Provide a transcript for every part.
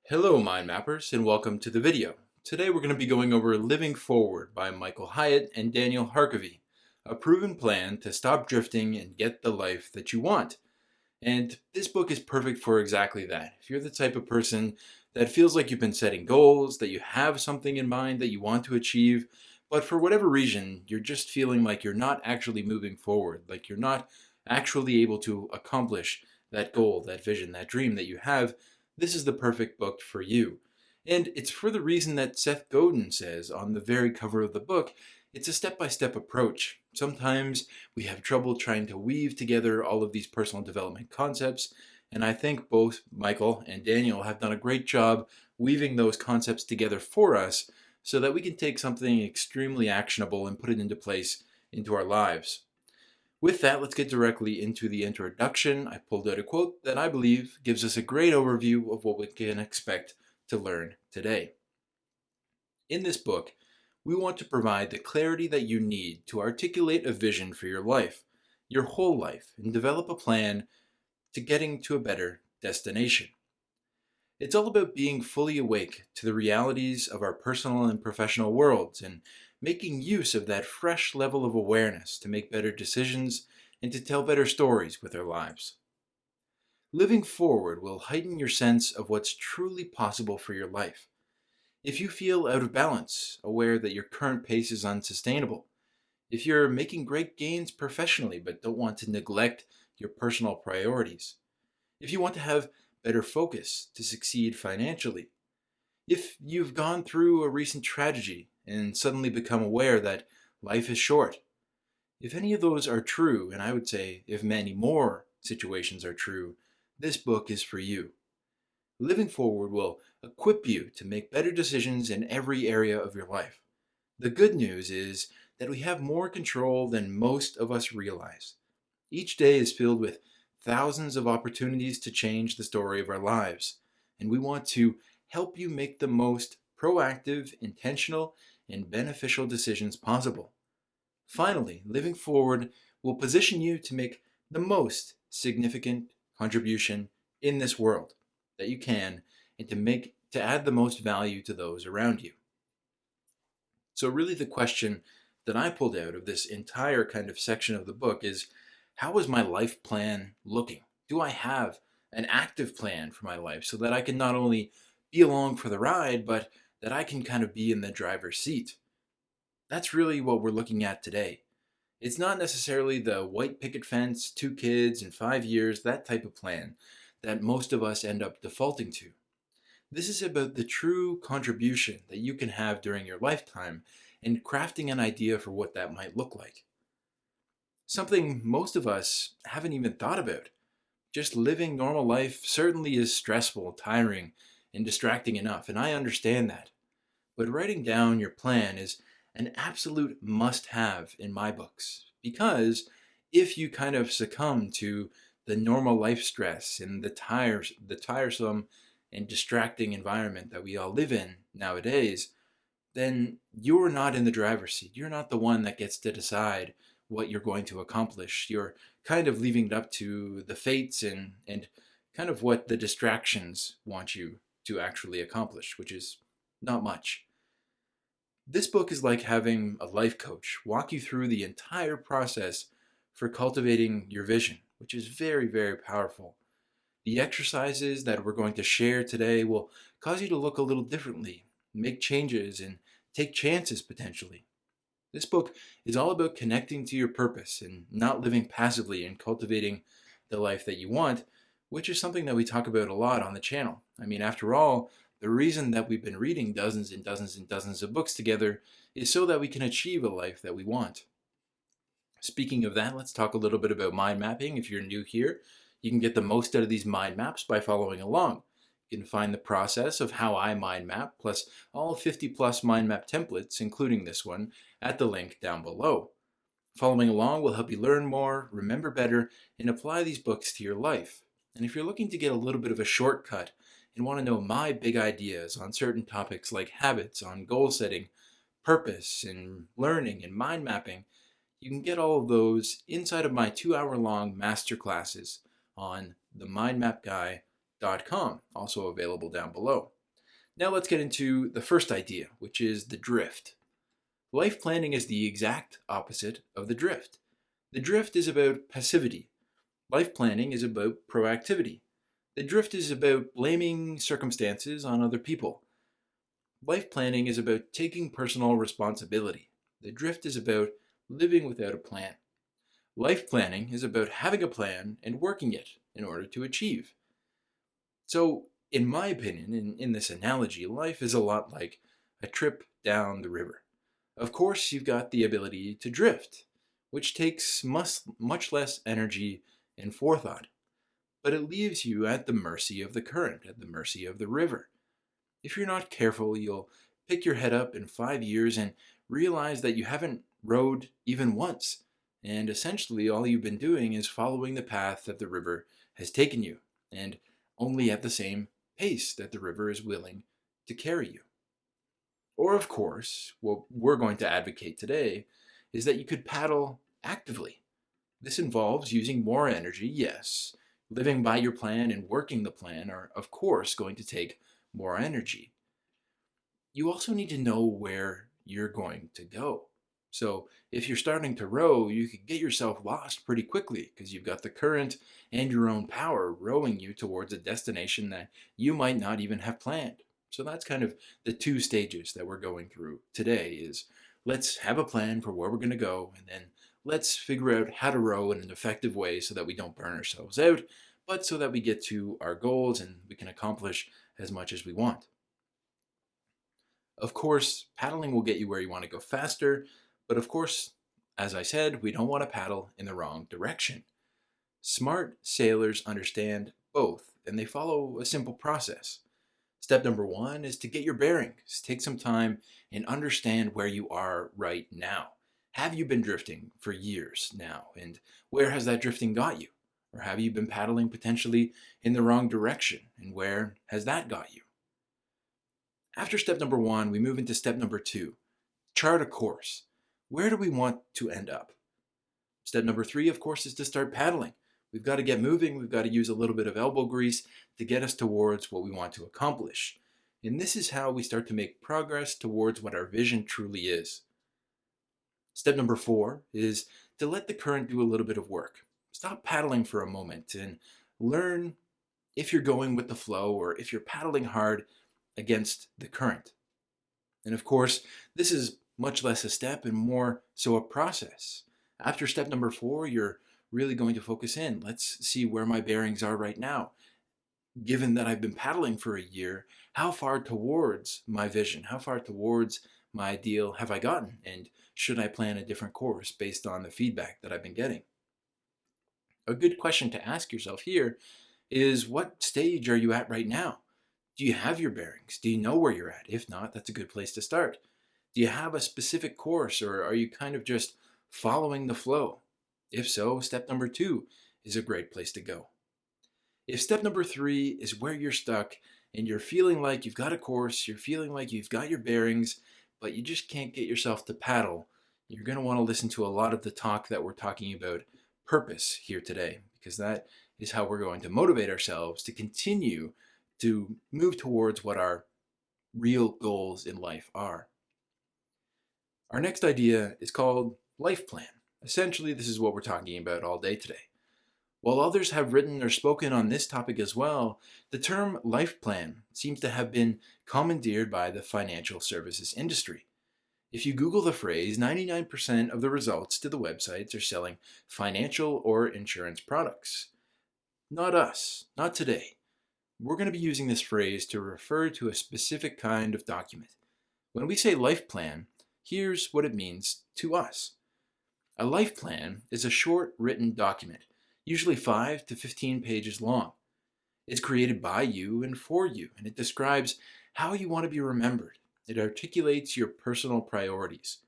Hello Mind Mappers and welcome to the video. Today we're going to be going over Living Forward by Michael Hyatt and Daniel Harkavy, a proven plan to stop drifting and get the life that you want. And this book is perfect for exactly that. If you're the type of person that feels like you've been setting goals, that you have something in mind that you want to achieve, but for whatever reason you're just feeling like you're not actually moving forward, like you're not actually able to accomplish that goal, that vision, that dream that you have, this is the perfect book for you. And it's for the reason that Seth Godin says on the very cover of the book, it's a step-by-step approach. Sometimes we have trouble trying to weave together all of these personal development concepts, and I think both Michael and Daniel have done a great job weaving those concepts together for us so that we can take something extremely actionable and put it into place into our lives. With that, let's get directly into the introduction. I pulled out a quote that I believe gives us a great overview of what we can expect to learn today. In this book, we want to provide the clarity that you need to articulate a vision for your life, your whole life, and develop a plan to getting to a better destination. It's all about being fully awake to the realities of our personal and professional worlds and making use of that fresh level of awareness to make better decisions and to tell better stories with our lives. Living forward will heighten your sense of what's truly possible for your life. If you feel out of balance, aware that your current pace is unsustainable, if you're making great gains professionally but don't want to neglect your personal priorities, if you want to have better focus to succeed financially, if you've gone through a recent tragedy and suddenly become aware that life is short, if any of those are true, and I would say if many more situations are true, this book is for you. Living Forward will equip you to make better decisions in every area of your life. The good news is that we have more control than most of us realize. Each day is filled with thousands of opportunities to change the story of our lives, and we want to help you make the most proactive, intentional, and beneficial decisions possible. Finally, Living Forward will position you to make the most significant contribution in this world that you can and to add the most value to those around you. So really the question that I pulled out of this entire kind of section of the book is, how is my life plan looking? Do I have an active plan for my life so that I can not only be along for the ride, but that I can kind of be in the driver's seat? That's really what we're looking at today. It's not necessarily the white picket fence, 2 kids in 5 years, that type of plan that most of us end up defaulting to. This is about the true contribution that you can have during your lifetime and crafting an idea for what that might look like. Something most of us haven't even thought about. Just living normal life certainly is stressful, tiring, and distracting enough, and I understand that. But writing down your plan is an absolute must-have in my books, because if you kind of succumb to the normal life stress and the tiresome and distracting environment that we all live in nowadays, then you're not in the driver's seat. You're not the one that gets to decide what you're going to accomplish. You're kind of leaving it up to the fates and kind of what the distractions want you to actually accomplish, which is not much. This book is like having a life coach walk you through the entire process for cultivating your vision, which is very, very powerful. The exercises that we're going to share today will cause you to look a little differently, make changes, and take chances potentially. This book is all about connecting to your purpose and not living passively and cultivating the life that you want, which is something that we talk about a lot on the channel. I mean, after all, the reason that we've been reading dozens and dozens and dozens of books together is so that we can achieve a life that we want. Speaking of that, let's talk a little bit about mind mapping. If you're new here, you can get the most out of these mind maps by following along. You can find the process of how I mind map, plus all 50 plus mind map templates, including this one, at the link down below. Following along will help you learn more, remember better, and apply these books to your life. And if you're looking to get a little bit of a shortcut and want to know my big ideas on certain topics like habits, on goal setting, purpose, and learning and mind mapping, you can get all of those inside of my 2-hour long masterclasses on themindmapguy.com. bestselling.com, also available down below. Now let's get into the first idea, which is the drift. Life planning is the exact opposite of the drift. The drift is about passivity. Life planning is about proactivity. The drift is about blaming circumstances on other people. Life planning is about taking personal responsibility. The drift is about living without a plan. Life planning is about having a plan and working it in order to achieve. So, in my opinion, in this analogy, life is a lot like a trip down the river. Of course, you've got the ability to drift, which takes much less energy and forethought, but it leaves you at the mercy of the current, at the mercy of the river. If you're not careful, you'll pick your head up in 5 years and realize that you haven't rowed even once, and essentially all you've been doing is following the path that the river has taken you, and only at the same pace that the river is willing to carry you. Or, of course, what we're going to advocate today is that you could paddle actively. This involves using more energy, yes. Living by your plan and working the plan are, of course, going to take more energy. You also need to know where you're going to go. So if you're starting to row, you could get yourself lost pretty quickly because you've got the current and your own power rowing you towards a destination that you might not even have planned. So that's kind of the two stages that we're going through today is let's have a plan for where we're going to go, and then let's figure out how to row in an effective way so that we don't burn ourselves out, but so that we get to our goals and we can accomplish as much as we want. Of course, paddling will get you where you want to go faster, but of course, as I said, we don't want to paddle in the wrong direction. Smart sailors understand both, and they follow a simple process. Step number 1 is to get your bearings. Take some time and understand where you are right now. Have you been drifting for years now? And where has that drifting got you? Or have you been paddling potentially in the wrong direction? And where has that got you? After step number 1, we move into step number 2. Chart a course. Where do we want to end up? Step number 3, of course, is to start paddling. We've got to get moving. We've got to use a little bit of elbow grease to get us towards what we want to accomplish. And this is how we start to make progress towards what our vision truly is. Step number 4 is to let the current do a little bit of work. Stop paddling for a moment and learn if you're going with the flow or if you're paddling hard against the current. And of course, this is much less a step and more so a process. After step number 4, you're really going to focus in. Let's see where my bearings are right now. Given that I've been paddling for a year, how far towards my vision, how far towards my ideal have I gotten? And should I plan a different course based on the feedback that I've been getting? A good question to ask yourself here is, what stage are you at right now? Do you have your bearings? Do you know where you're at? If not, that's a good place to start. Do you have a specific course, or are you kind of just following the flow? If so, step number 2 is a great place to go. If step number 3 is where you're stuck and you're feeling like you've got a course, you're feeling like you've got your bearings, but you just can't get yourself to paddle, you're going to want to listen to a lot of the talk that we're talking about purpose here today, because that is how we're going to motivate ourselves to continue to move towards what our real goals in life are. Our next idea is called life plan. Essentially, this is what we're talking about all day today. While others have written or spoken on this topic as well, the term life plan seems to have been commandeered by the financial services industry. If you Google the phrase, 99% of the results to the websites are selling financial or insurance products. Not us, not today. We're going to be using this phrase to refer to a specific kind of document. When we say life plan, here's what it means to us. A life plan is a short written document, usually 5 to 15 pages long. It's created by you and for you, and it describes how you want to be remembered. It articulates your personal priorities.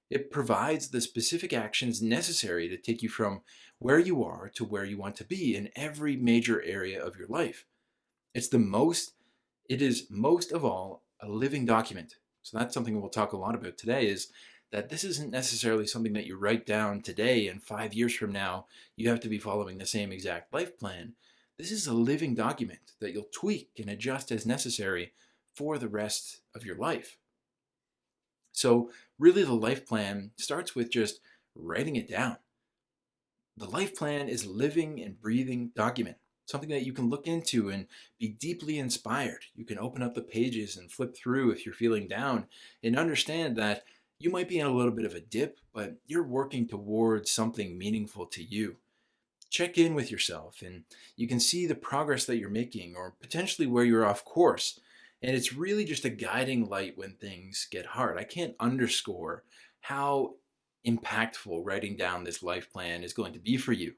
It provides the specific actions necessary to take you from where you are to where you want to be in every major area of your life. It is most of all a living document. So that's something we'll talk a lot about today, is that this isn't necessarily something that you write down today and 5 years from now you have to be following the same exact life plan. This is a living document that you'll tweak and adjust as necessary for the rest of your life. So, really, the life plan starts with just writing it down. The life plan is a living and breathing document, something that you can look into and be deeply inspired. You can open up the pages and flip through if you're feeling down and understand that you might be in a little bit of a dip, but you're working towards something meaningful to you. Check in with yourself and you can see the progress that you're making or potentially where you're off course. And it's really just a guiding light when things get hard. I can't underscore how impactful writing down this life plan is going to be for you.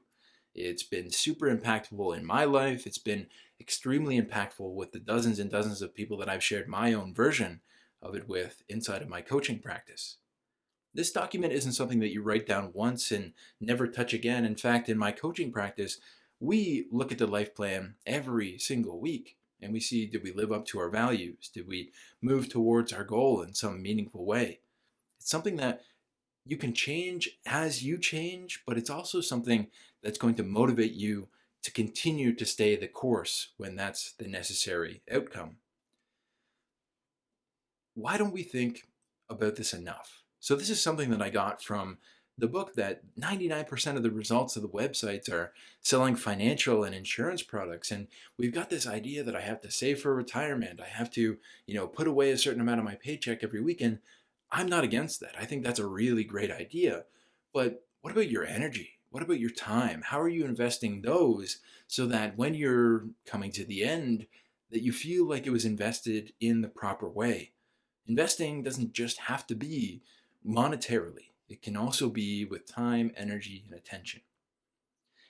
It's been super impactful in my life. It's been extremely impactful with the dozens and dozens of people that I've shared my own version of it with inside of my coaching practice. This document isn't something that you write down once and never touch again. In fact, in my coaching practice, we look at the life plan every single week and we see, did we live up to our values? Did we move towards our goal in some meaningful way? It's something that you can change as you change, but it's also something that's going to motivate you to continue to stay the course when that's the necessary outcome. Why don't we think about this enough? So this is something that I got from the book that 99% of the results of the websites are selling financial and insurance products. And we've got this idea that I have to save for retirement. I have to, put away a certain amount of my paycheck every weekend. I'm not against that. I think that's a really great idea. But what about your energy? What about your time? How are you investing those so that when you're coming to the end, that you feel like it was invested in the proper way? Investing doesn't just have to be monetarily. It can also be with time, energy, and attention.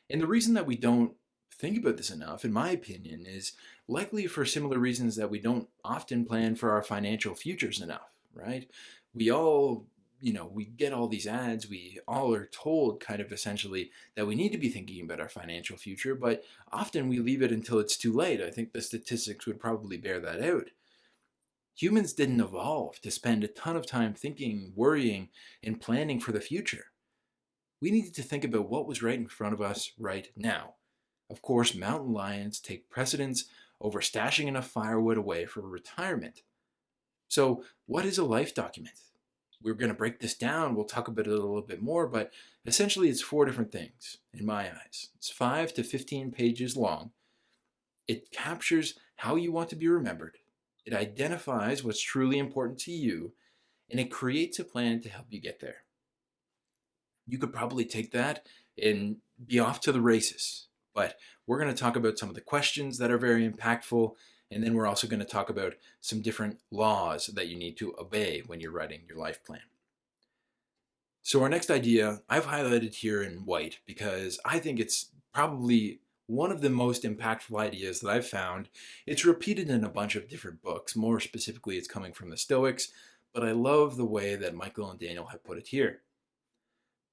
And the reason that we don't think about this enough, in my opinion, is likely for similar reasons that we don't often plan for our financial futures enough, right? We all, we get all these ads, we all are told kind of essentially that we need to be thinking about our financial future, but often we leave it until it's too late. I think the statistics would probably bear that out. Humans didn't evolve to spend a ton of time thinking, worrying, and planning for the future. We needed to think about what was right in front of us right now. Of course, mountain lions take precedence over stashing enough firewood away for retirement. So, what is a life document? We're going to break this down. We'll talk about it a little bit more, but essentially it's 4 different things in my eyes. It's 5 to 15 pages long. It captures how you want to be remembered. It identifies what's truly important to you, and it creates a plan to help you get there. You could probably take that and be off to the races. But we're going to talk about some of the questions that are very impactful, and then we're also going to talk about some different laws that you need to obey when you're writing your life plan. So our next idea, I've highlighted here in white because I think it's probably one of the most impactful ideas that I've found. It's repeated in a bunch of different books. More specifically, it's coming from the Stoics, but I love the way that Michael and Daniel have put it here.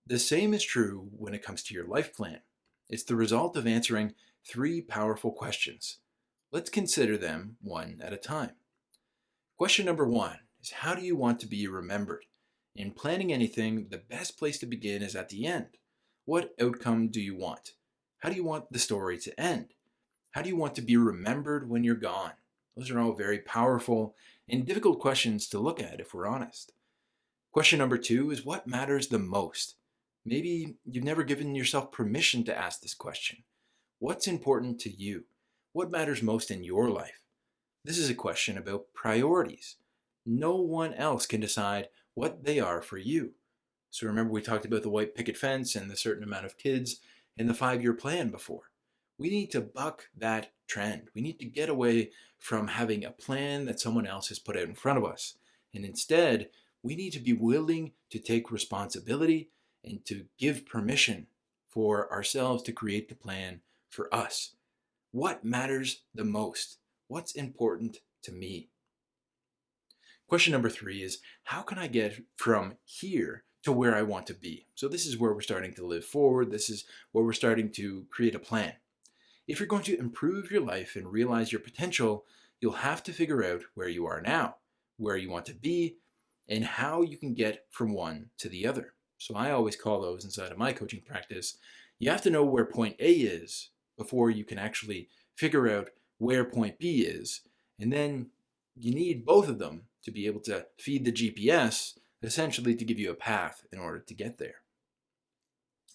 The same is true when it comes to your life plan. It's the result of answering 3 powerful questions. Let's consider them one at a time. Question number 1 is, how do you want to be remembered? In planning anything, the best place to begin is at the end. What outcome do you want? How do you want the story to end? How do you want to be remembered when you're gone? Those are all very powerful and difficult questions to look at if we're honest. Question number 2 is, what matters the most? Maybe you've never given yourself permission to ask this question. What's important to you? What matters most in your life? This is a question about priorities. No one else can decide what they are for you. So remember, we talked about the white picket fence and the certain amount of kids in the 5-year plan before. We need to buck that trend. We need to get away from having a plan that someone else has put out in front of us. And instead, we need to be willing to take responsibility and to give permission for ourselves to create the plan for us. What matters the most? What's important to me? Question number 3 is, how can I get from here to where I want to be? So this is where we're starting to live forward. This is where we're starting to create a plan. If you're going to improve your life and realize your potential, you'll have to figure out where you are now, where you want to be, and how you can get from one to the other. So I always call those inside of my coaching practice, you have to know where point A is before you can actually figure out where point B is. And then you need both of them to be able to feed the GPS, essentially to give you a path in order to get there.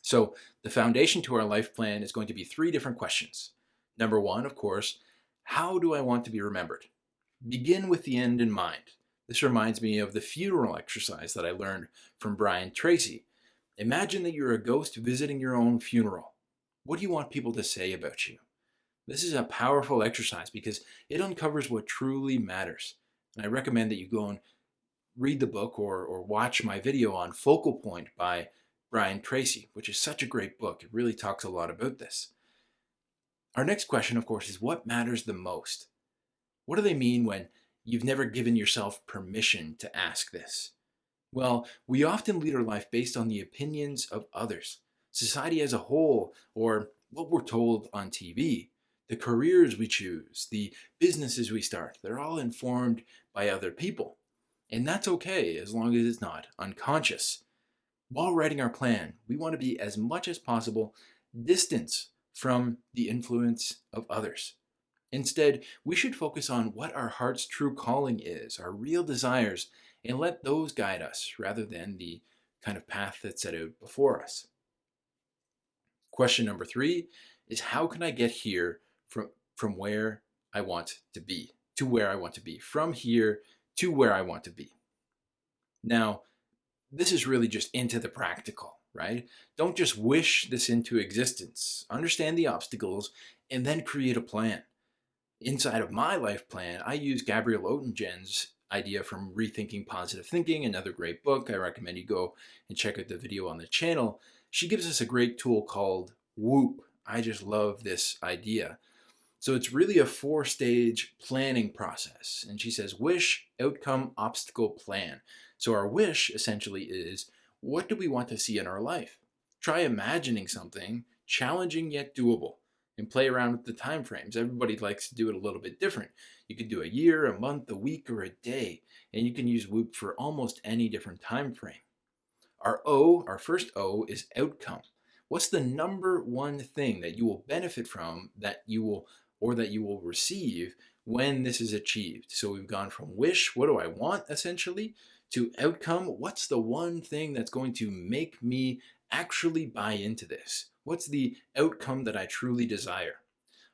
So the foundation to our life plan is going to be three different questions. Number one, of course, how do I want to be remembered? Begin with the end in mind. This reminds me of the funeral exercise that I learned from Brian Tracy. Imagine that you're a ghost visiting your own funeral. What do you want people to say about you? This is a powerful exercise because it uncovers what truly matters. And I recommend that you go and read the book or watch my video on Focal Point by Brian Tracy, which is such a great book. It really talks a lot about this. Our next question, of course, is what matters the most? What do they mean when you've never given yourself permission to ask this? Well, we often lead our life based on the opinions of others, society as a whole, or what we're told on TV. The careers we choose, the businesses we start, they're all informed by other people. And that's okay as long as it's not unconscious. While writing our plan, we want to be as much as possible distance from the influence of others. Instead, we should focus on what our heart's true calling is, our real desires, and let those guide us rather than the kind of path that's set out before us. Question number 3 is how can I get here from where I want to be to where I want to be, from here to where I want to be? Now, this is really just into the practical, right? Don't just wish this into existence. Understand the obstacles and then create a plan. Inside of my life plan, I use Gabrielle Oettingen's idea from Rethinking Positive Thinking, another great book. I recommend you go and check out the video on the channel. She gives us a great tool called WHOOP. I just love this idea. So it's really a 4-stage planning process. And she says wish, outcome, obstacle, plan. So our wish essentially is, what do we want to see in our life? Try imagining something challenging yet doable and play around with the time frames. Everybody likes to do it a little bit different. You could do a year, a month, a week, or a day, and you can use Whoop for almost any different time frame. Our first O is outcome. What's the number one thing that you will benefit from that you will receive when this is achieved? So we've gone from wish, what do I want essentially, to outcome, what's the one thing that's going to make me actually buy into this? What's the outcome that I truly desire?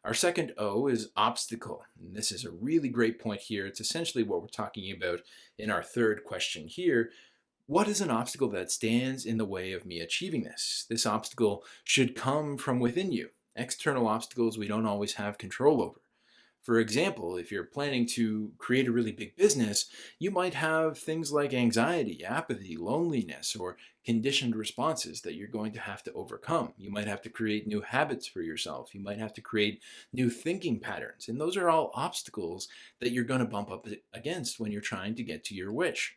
Our second O is obstacle. And this is a really great point here. It's essentially what we're talking about in our third question here. What is an obstacle that stands in the way of me achieving this? This obstacle should come from within you. External obstacles we don't always have control over. For example, if you're planning to create a really big business, you might have things like anxiety, apathy, loneliness, or conditioned responses that you're going to have to overcome. You might have to create new habits for yourself. You might have to create new thinking patterns. And those are all obstacles that you're going to bump up against when you're trying to get to your wish.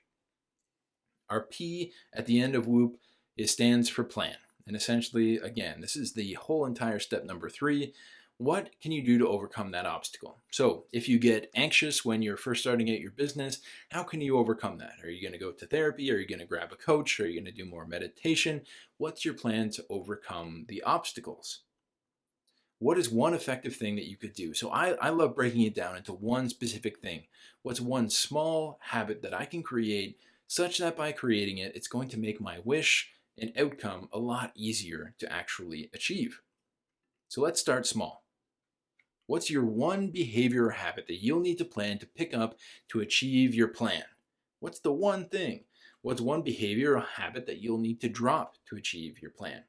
Our P at the end of WHOOP stands for plan. And essentially, again, this is the whole entire step number 3. What can you do to overcome that obstacle? So if you get anxious when you're first starting out your business, how can you overcome that? Are you going to go to therapy? Are you going to grab a coach? Are you going to do more meditation? What's your plan to overcome the obstacles? What is one effective thing that you could do? So I love breaking it down into one specific thing. What's one small habit that I can create such that by creating it, it's going to make my wish and outcome a lot easier to actually achieve? So let's start small. What's your one behavior or habit that you'll need to plan to pick up to achieve your plan? What's the one thing? What's one behavior or habit that you'll need to drop to achieve your plan?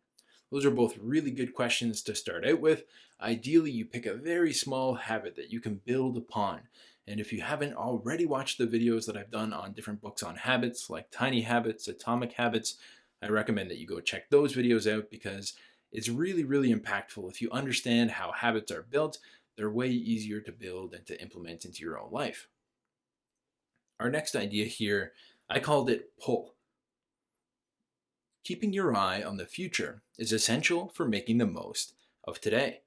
Those are both really good questions to start out with. Ideally, you pick a very small habit that you can build upon. And if you haven't already watched the videos that I've done on different books on habits, like Tiny Habits, Atomic Habits, I recommend that you go check those videos out because it's really, really impactful. If you understand how habits are built, they're way easier to build and to implement into your own life. Our next idea here, I called it pull. Keeping your eye on the future is essential for making the most of today.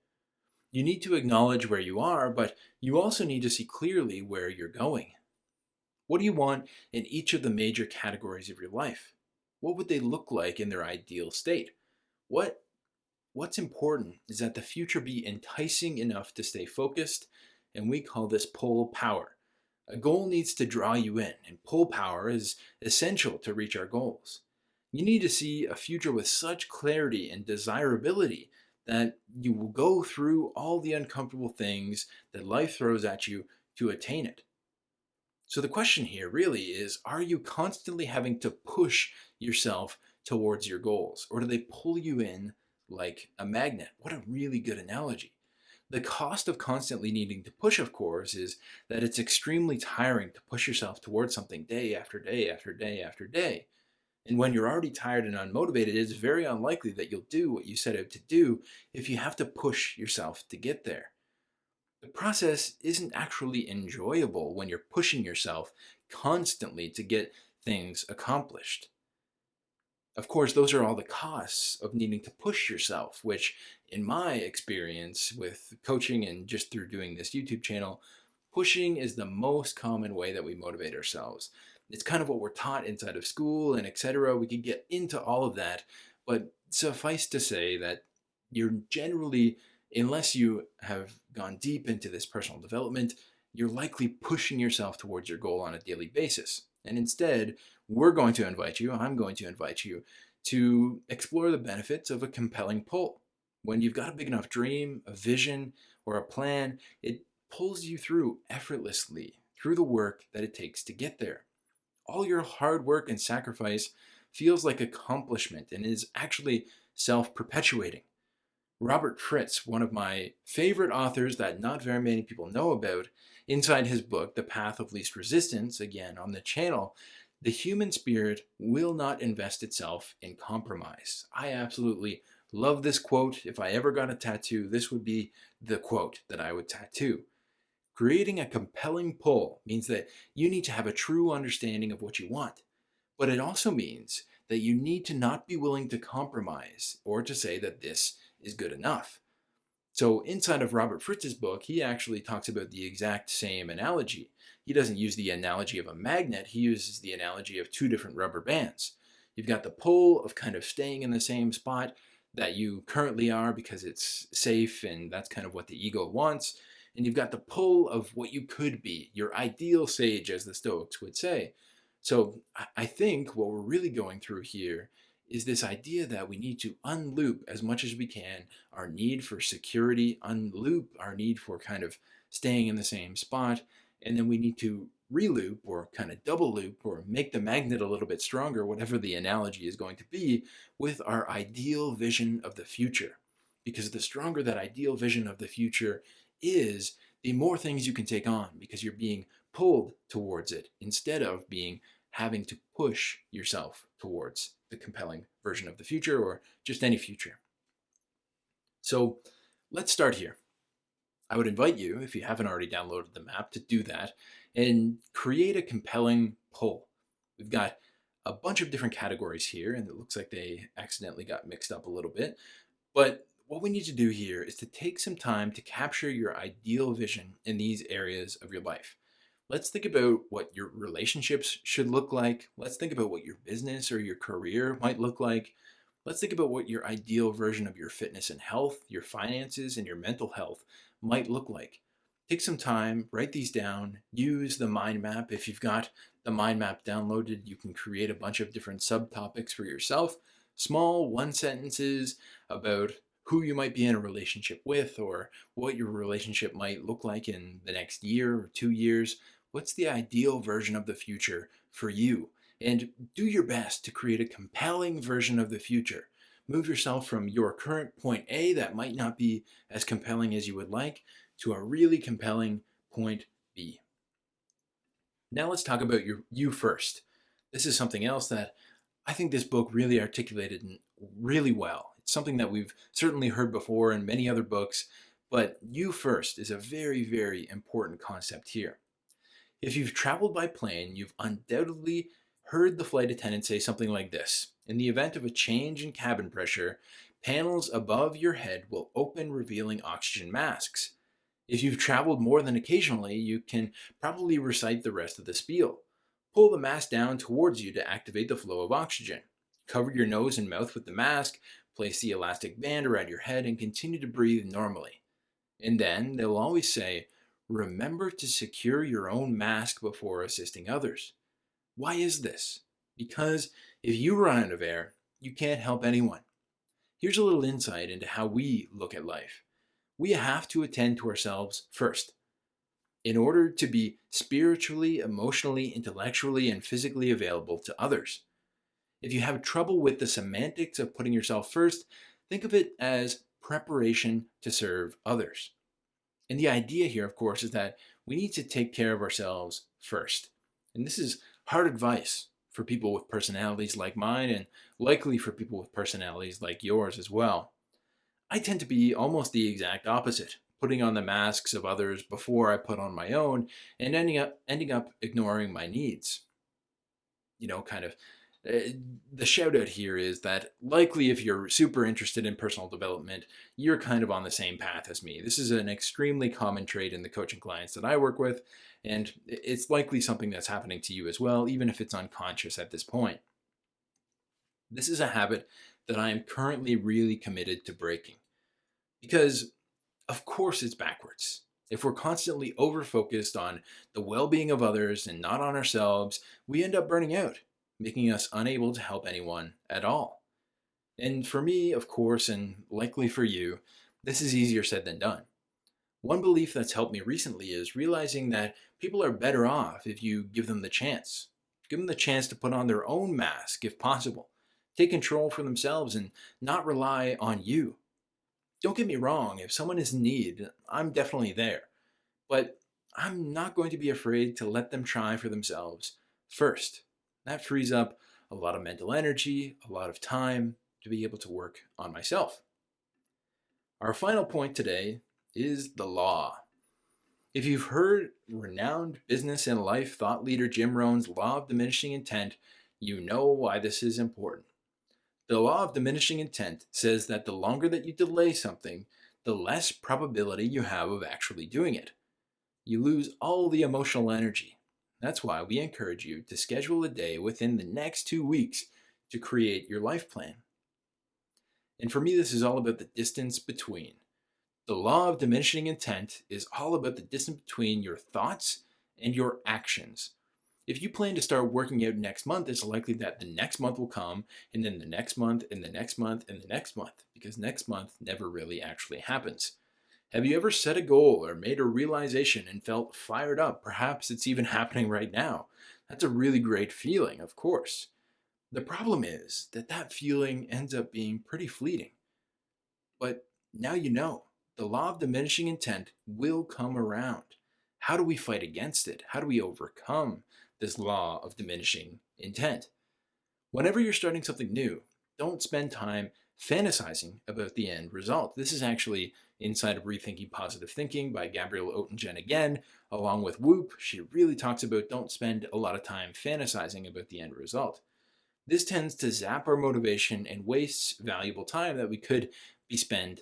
You need to acknowledge where you are, but you also need to see clearly where you're going. What do you want in each of the major categories of your life? What would they look like in their ideal state? What what's important is that the future be enticing enough to stay focused, and we call this pull power. A goal needs to draw you in, and pull power is essential to reach our goals. You need to see a future with such clarity and desirability that you will go through all the uncomfortable things that life throws at you to attain it. So the question here really is, are you constantly having to push yourself towards your goals, or do they pull you in like a magnet? What a really good analogy. The cost of constantly needing to push, of course, is that it's extremely tiring to push yourself towards something day after day after day after day. And when you're already tired and unmotivated, it's very unlikely that you'll do what you set out to do if you have to push yourself to get there. The process isn't actually enjoyable when you're pushing yourself constantly to get things accomplished. Of course, those are all the costs of needing to push yourself, which, in my experience with coaching and just through doing this YouTube channel, pushing is the most common way that we motivate ourselves. It's kind of what we're taught inside of school and etc. We could get into all of that, but suffice to say that you're generally, unless you have gone deep into this personal development, you're likely pushing yourself towards your goal on a daily basis. And instead, I'm going to invite you to explore the benefits of a compelling pull. When you've got a big enough dream, a vision, or a plan, it pulls you through effortlessly through the work that it takes to get there. All your hard work and sacrifice feels like accomplishment and is actually self-perpetuating. Robert Fritz, one of my favorite authors that not very many people know about, inside his book, The Path of Least Resistance, again on the channel, the human spirit will not invest itself in compromise. I absolutely love this quote. If I ever got a tattoo, this would be the quote that I would tattoo. Creating a compelling pull means that you need to have a true understanding of what you want. But it also means that you need to not be willing to compromise or to say that this is good enough. So inside of Robert Fritz's book, he actually talks about the exact same analogy. He doesn't use the analogy of a magnet, he uses the analogy of two different rubber bands. You've got the pull of kind of staying in the same spot that you currently are because it's safe and that's kind of what the ego wants. And you've got the pull of what you could be, your ideal sage, as the Stoics would say. So I think what we're really going through here is this idea that we need to unloop as much as we can our need for security, unloop our need for kind of staying in the same spot, and then we need to reloop or kind of double loop or make the magnet a little bit stronger, whatever the analogy is going to be, with our ideal vision of the future. Because the stronger that ideal vision of the future is, the more things you can take on because you're being pulled towards it instead of being having to push yourself towards the compelling version of the future or just any future. So let's start here. I would invite you, if you haven't already downloaded the map, to do that and create a compelling pull. We've got a bunch of different categories here, and it looks like they accidentally got mixed up a little bit. But what we need to do here is to take some time to capture your ideal vision in these areas of your life. Let's think about what your relationships should look like. Let's think about what your business or your career might look like. Let's think about what your ideal version of your fitness and health, your finances, and your mental health might look like. Take some time, write these down, use the mind map. If you've got the mind map downloaded, you can create a bunch of different subtopics for yourself. Small one sentences about who you might be in a relationship with or what your relationship might look like in the next year or 2 years. What's the ideal version of the future for you? And do your best to create a compelling version of the future. Move yourself from your current point A that might not be as compelling as you would like to a really compelling point B. Now let's talk about you first. This is something else that I think this book really articulated really well. It's something that we've certainly heard before in many other books, but you first is a very, very important concept here. If you've traveled by plane, you've undoubtedly heard the flight attendant say something like this: in the event of a change in cabin pressure, panels above your head will open, revealing oxygen masks. If you've traveled more than occasionally, you can probably recite the rest of the spiel. Pull the mask down towards you to activate the flow of oxygen. Cover your nose and mouth with the mask, place the elastic band around your head, and continue to breathe normally. And then they'll always say, remember to secure your own mask before assisting others. Why is this? Because if you run out of air, you can't help anyone. Here's a little insight into how we look at life. We have to attend to ourselves first in order to be spiritually, emotionally, intellectually, and physically available to others. If you have trouble with the semantics of putting yourself first, think of it as preparation to serve others. And the idea here, of course, is that we need to take care of ourselves first. And this is hard advice for people with personalities like mine, and likely for people with personalities like yours as well. I tend to be almost the exact opposite, putting on the masks of others before I put on my own, and ending up ignoring my needs. You know, kind of the shout out here is that likely if you're super interested in personal development, you're kind of on the same path as me. This is an extremely common trait in the coaching clients that I work with, and it's likely something that's happening to you as well, even if it's unconscious at this point. This is a habit that I am currently really committed to breaking because, of course, it's backwards. If we're constantly over-focused on the well-being of others and not on ourselves, we end up burning out, making us unable to help anyone at all. And for me, of course, and likely for you, this is easier said than done. One belief that's helped me recently is realizing that people are better off if you give them the chance. Give them the chance to put on their own mask if possible. Take control for themselves and not rely on you. Don't get me wrong, if someone is in need, I'm definitely there. But I'm not going to be afraid to let them try for themselves first. That frees up a lot of mental energy, a lot of time to be able to work on myself. Our final point today is the law. If you've heard renowned business and life thought leader Jim Rohn's law of diminishing intent, you know why this is important. The law of diminishing intent says that the longer that you delay something, the less probability you have of actually doing it. You lose all the emotional energy. That's why we encourage you to schedule a day within the next 2 weeks to create your life plan. And for me, this is all about the distance between. The law of diminishing intent is all about the distance between your thoughts and your actions. If you plan to start working out next month, it's likely that the next month will come, and then the next month, and the next month, and the next month, because next month never really actually happens. Have you ever set a goal or made a realization and felt fired up? Perhaps it's even happening right now. That's a really great feeling, of course. The problem is that that feeling ends up being pretty fleeting. But now you know, the law of diminishing intent will come around. How do we fight against it? How do we overcome this law of diminishing intent? Whenever you're starting something new, don't spend time fantasizing about the end result. This is actually inside of Rethinking Positive Thinking by Gabrielle Oettingen again, along with Whoop. She really talks about don't spend a lot of time fantasizing about the end result. This tends to zap our motivation and wastes valuable time that we could be spent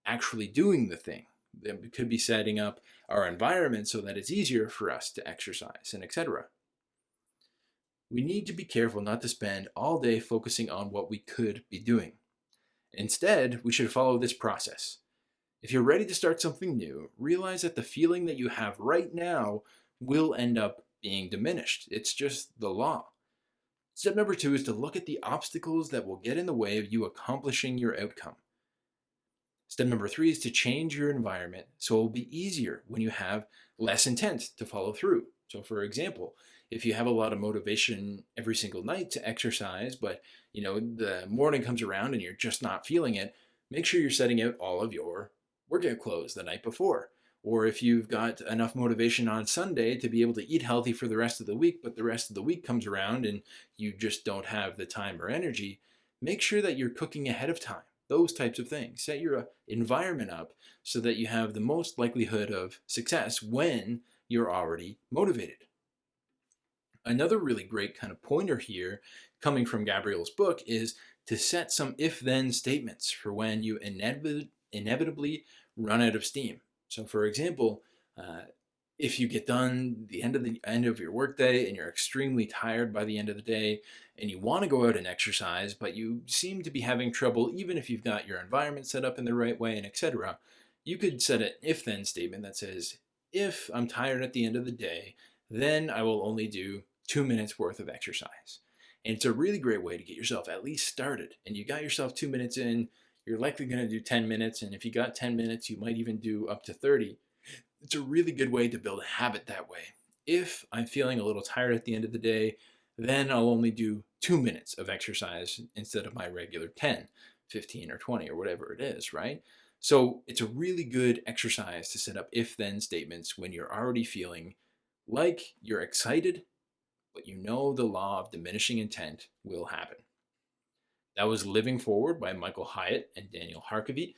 actually doing the thing. That we could be setting up our environment so that it's easier for us to exercise and etc. We need to be careful not to spend all day focusing on what we could be doing. Instead, we should follow this process. If you're ready to start something new, realize that the feeling that you have right now will end up being diminished. It's just the law. Step number 2 is to look at the obstacles that will get in the way of you accomplishing your outcome. Step number 3 is to change your environment so it will be easier when you have less intent to follow through. So for example, if you have a lot of motivation every single night to exercise, but the morning comes around and you're just not feeling it, make sure you're setting out all of your workout clothes the night before. Or if you've got enough motivation on Sunday to be able to eat healthy for the rest of the week, but the rest of the week comes around and you just don't have the time or energy, make sure that you're cooking ahead of time. Those types of things. Set your environment up so that you have the most likelihood of success when you're already motivated. Another really great kind of pointer here coming from Gabrielle's book is to set some if-then statements for when you inevitably run out of steam. So for example, If you get done the end of your workday and you're extremely tired by the end of the day and you want to go out and exercise, but you seem to be having trouble even if you've got your environment set up in the right way and etc., you could set an if then statement that says, if I'm tired at the end of the day, then I will only do 2 minutes worth of exercise. And it's a really great way to get yourself at least started. And you got yourself 2 minutes in, you're likely going to do 10 minutes. And if you got 10 minutes, you might even do up to 30. It's a really good way to build a habit that way. If I'm feeling a little tired at the end of the day, then I'll only do 2 minutes of exercise instead of my regular 10, 15, or 20, or whatever it is, right? So it's a really good exercise to set up if then statements when you're already feeling like you're excited, but you know the law of diminishing intent will happen. That was Living Forward by Michael Hyatt and Daniel Harkavy.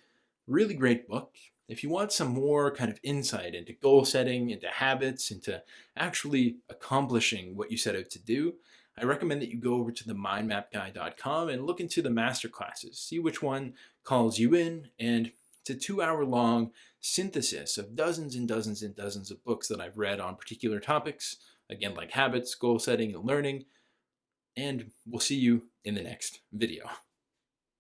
Really great book. If you want some more kind of insight into goal setting, into habits, into actually accomplishing what you set out to do, I recommend that you go over to themindmapguy.com and look into the masterclasses. See which one calls you in, and it's a 2-hour long synthesis of dozens and dozens and dozens of books that I've read on particular topics, again, like habits, goal setting, and learning. And we'll see you in the next video.